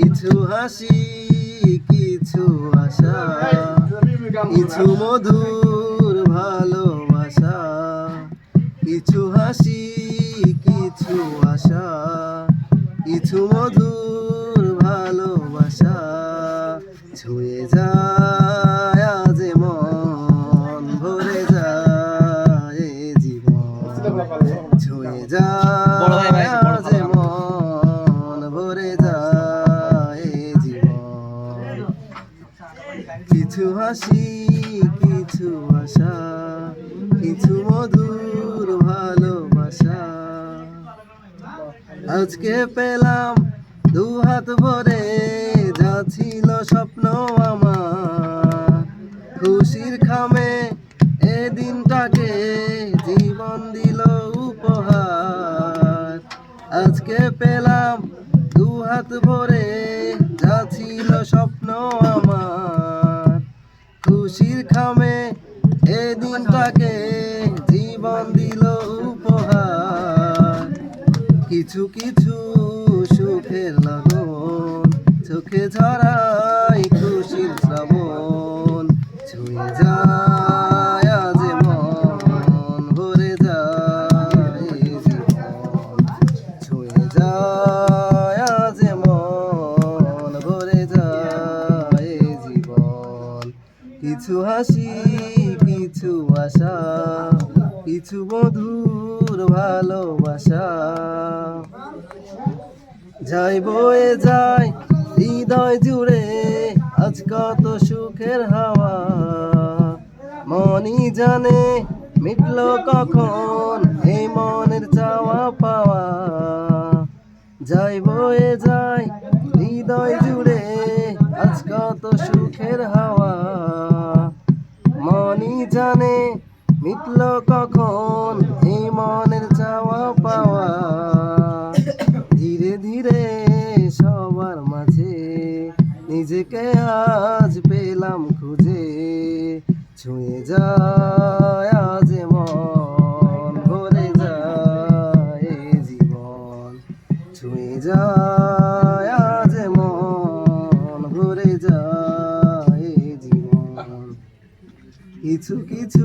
কিছু হাসি কিছু আশা, কিছু মধুর ভালোবাসা। কিছু হাসি কিছু আশা, কিছু মধুর ভালোবাসা। ছুঁয়ে যায় আজ মন, ভরে যায় জীবন। ছুঁয়ে যায় আজ মন, ভরে যায় জীবন। কিছু হাসি কিছু আশা, কিছু মধুর ভালোবাসা। আজকে পেলাম দু হাত ভরে, যা ছিল স্বপ্ন আমার। খুশির খামে এ দিনটাকে জীবন দিল উপহার। আজকে পেলাম দু হাত ভরে, যা ছিল স্বপ্ন আমার। খুশির খামে এ দিনটাকে জীবন দিল উপহার। কিছু কিছু সুখের লগন, চোখে ঝরাই খুশির শ্রাবণ। ছুঁয়ে যায় আজ মন, ভরে যায় জীবন। ছুঁয়ে যায় আজ মন, ভরে যায় জীবন। কিছু হাসি কিছু আশা, কিছু মধুর ভালোবাসা। যাই বয়ে যায় হৃদয় জুড়ে আজ কত সুখের হাওয়া। মনই জানে মিটলো কখন এই মনের চাওয়া পাওয়া। যাই বয়ে যায় হৃদয় জুড়ে আজ কত সুখের হাওয়া। মনই জানে মিটলো কখন এই মনের চাওয়া পাওয়া। ধীরে ধীরে সবার মাঝে নিজেকে আজ পেলাম খুঁজে। ছুঁয়ে যায় আজ মন, ভরে যায় জীবন। ছুঁয়ে যায় আজ মন, ভরে যায় জীবন। কিছু কিছু